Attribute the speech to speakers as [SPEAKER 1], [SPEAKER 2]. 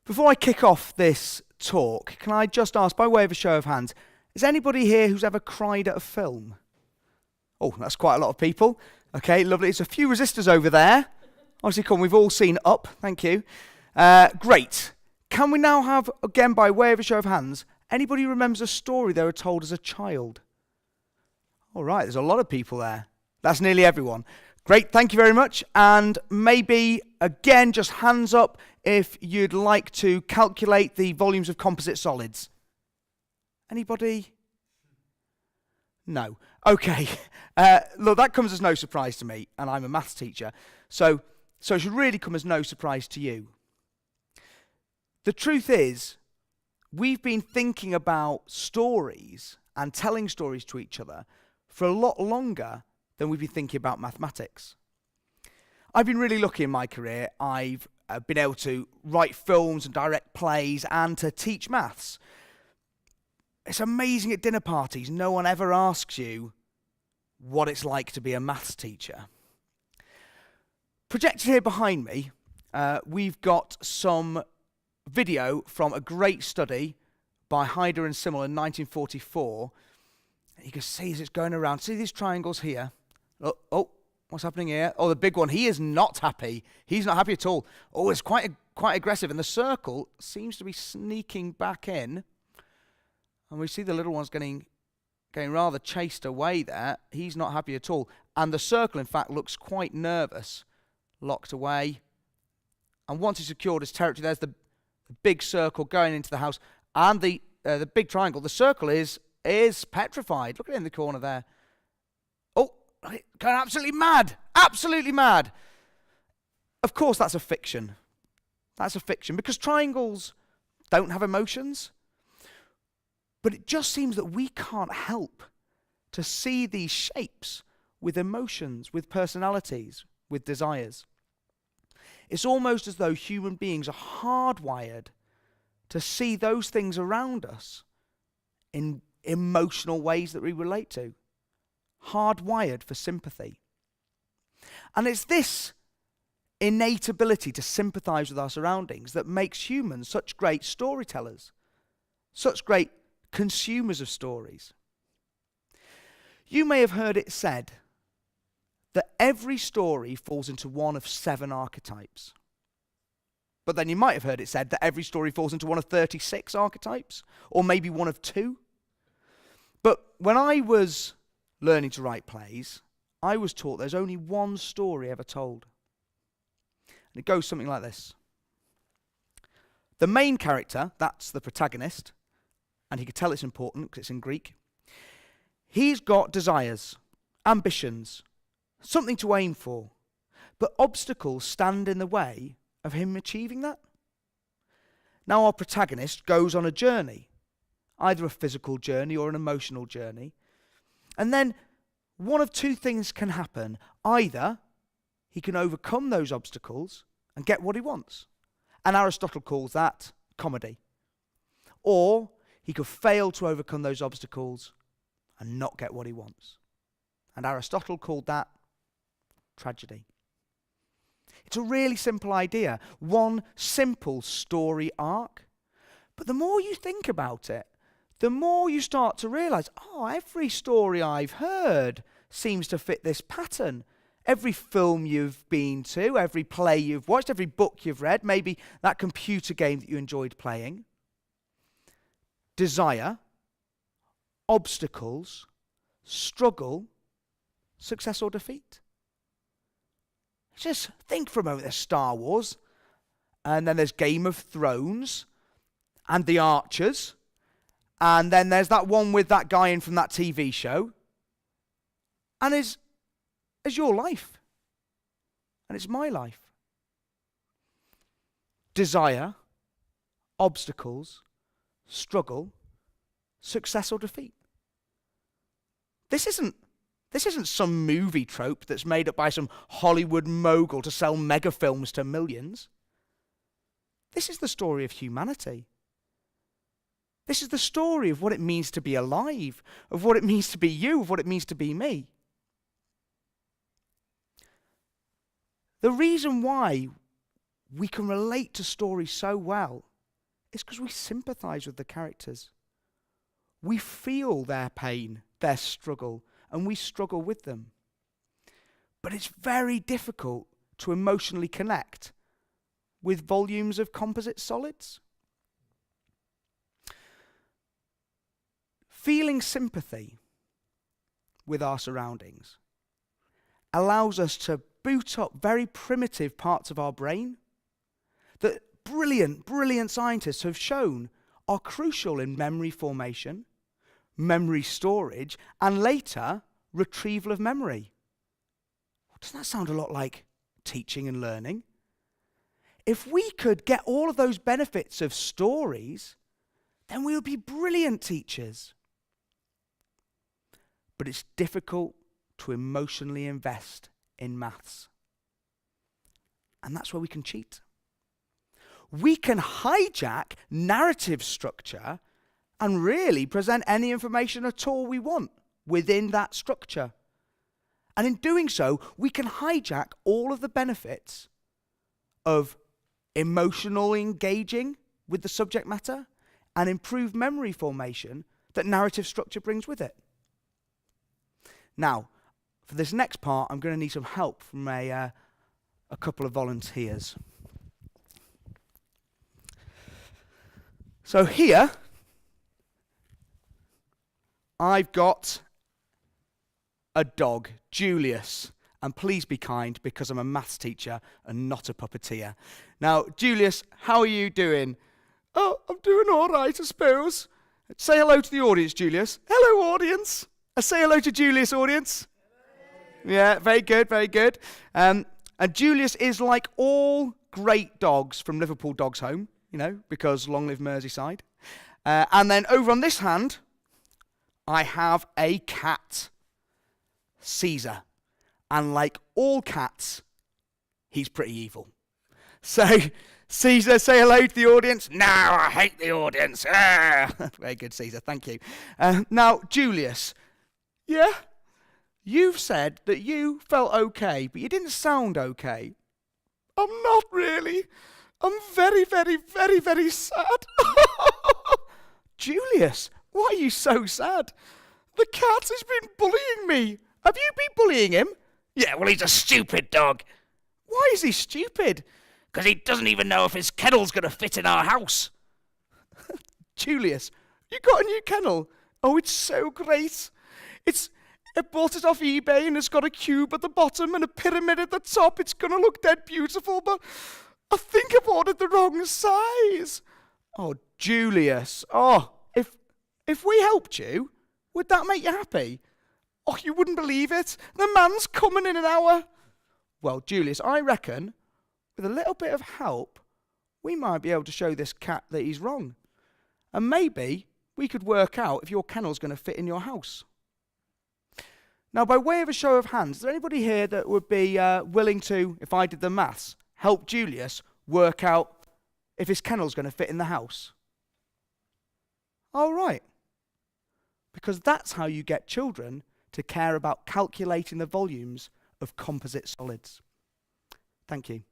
[SPEAKER 1] Before I kick off this talk, can I just ask, by way of a show of hands, is anybody here who's ever cried at a film? Oh, that's quite a lot of people. Okay, lovely. There's a few resistors over there. Obviously, come, we've all seen Up. Thank you. Great. Can we now have, again, by way of a show of hands, anybody who remembers a story they were told as a child? All right, there's a lot of people there. That's nearly everyone. Great, thank you very much. And maybe, again, just hands up if you'd like to calculate the volumes of composite solids. Anybody? No. Okay. Look, that comes as no surprise to me, and I'm a maths teacher. So it should really come as no surprise to you. The truth is, we've been thinking about stories and telling stories to each other for a lot longer than we've been thinking about mathematics. I've been really lucky in my career. I've been able to write films and direct plays and to teach maths. It's amazing at dinner parties, no one ever asks you what it's like to be a maths teacher. Projected here behind me, we've got some video from a great study by Heider and Simmel in 1944. You can see as it's going around, see these triangles here? Oh, what's happening here? Oh, the big one, he is not happy. He's not happy at all. Oh, it's quite aggressive, and the circle seems to be sneaking back in. And we see the little one's getting rather chased away there. He's not happy at all. And the circle, in fact, looks quite nervous, locked away. And once he's secured his territory, there's the big circle going into the house. And the big triangle, the circle is petrified. Look at it in the corner there. Oh, going absolutely mad. Absolutely mad. Of course, that's a fiction. That's a fiction because triangles don't have emotions. But it just seems that we can't help to see these shapes with emotions, with personalities, with desires. It's almost as though human beings are hardwired to see those things around us in emotional ways that we relate to. Hardwired for sympathy. And it's this innate ability to sympathize with our surroundings that makes humans such great storytellers, such great consumers of stories. You may have heard it said that every story falls into one of 7 archetypes. But then you might have heard it said that every story falls into one of 36 archetypes, or maybe one of 2. But when I was learning to write plays, I was taught there's only one story ever told. And it goes something like this. The main character, that's the protagonist, and he could tell it's important because it's in Greek. He's got desires, ambitions, something to aim for, but obstacles stand in the way of him achieving that. Now our protagonist goes on a journey, either a physical journey or an emotional journey, and then one of 2 things can happen. Either he can overcome those obstacles and get what he wants, and Aristotle calls that comedy, or he could fail to overcome those obstacles and not get what he wants. And Aristotle called that tragedy. It's a really simple idea, one simple story arc. But the more you think about it, the more you start to realize, every story I've heard seems to fit this pattern. Every film you've been to, every play you've watched, every book you've read, maybe that computer game that you enjoyed playing. Desire, obstacles, struggle, success or defeat. Just think for a moment, there's Star Wars, and then there's Game of Thrones, and The Archers, and then there's that one with that guy in from that TV show, and is your life, and it's my life. Desire, obstacles, struggle, success or defeat. This isn't some movie trope that's made up by some Hollywood mogul to sell mega films to millions. This is the story of humanity. This is the story of what it means to be alive, of what it means to be you, of what it means to be me. The reason why we can relate to stories so well It's because we sympathise with the characters. We feel their pain, their struggle, and we struggle with them. But it's very difficult to emotionally connect with volumes of composite solids. Feeling sympathy with our surroundings allows us to boot up very primitive parts of our brain that brilliant scientists have shown are crucial in memory formation, memory storage, and later retrieval of memory. Doesn't that sound a lot like teaching and learning? If we could get all of those benefits of stories, then we would be brilliant teachers. But it's difficult to emotionally invest in maths. And that's where we can cheat. We can hijack narrative structure and really present any information at all we want within that structure. And in doing so, we can hijack all of the benefits of emotional engaging with the subject matter and improve memory formation that narrative structure brings with it. Now, for this next part, I'm going to need some help from a couple of volunteers. So here, I've got a dog, Julius. And please be kind, because I'm a maths teacher and not a puppeteer. Now, Julius, how are you doing? Oh, I'm doing all right, I suppose. Say hello to the audience, Julius. Hello, audience. Say hello to Julius, audience. Hello. Yeah, very good, very good. And Julius is like all great dogs from Liverpool Dogs Home, you know, because long live Merseyside. And then over on this hand, I have a cat, Caesar. And like all cats, he's pretty evil. So, Caesar, say hello to the audience. No, I hate the audience. Ah. Very good, Caesar, thank you. Now, Julius, yeah? You've said that you felt okay, but you didn't sound okay. I'm not really. I'm very, very, very, very sad. Julius, why are you so sad? The cat has been bullying me. Have you been bullying him?
[SPEAKER 2] Yeah, well, he's a stupid dog.
[SPEAKER 1] Why is he stupid?
[SPEAKER 2] Because he doesn't even know if his kennel's going to fit in our house.
[SPEAKER 1] Julius, you got a new kennel? Oh, it's so great. I bought it off eBay and it's got a cube at the bottom and a pyramid at the top. It's going to look dead beautiful, but I think I've ordered the wrong size. Oh, Julius. Oh, if we helped you, would that make you happy? Oh, you wouldn't believe it. The man's coming in an hour. Well, Julius, I reckon with a little bit of help, we might be able to show this cat that he's wrong. And maybe we could work out if your kennel's going to fit in your house. Now, by way of a show of hands, is there anybody here that would be willing to, if I did the maths, help Julius work out if his kennel's going to fit in the house? All right. Because that's how you get children to care about calculating the volumes of composite solids. Thank you.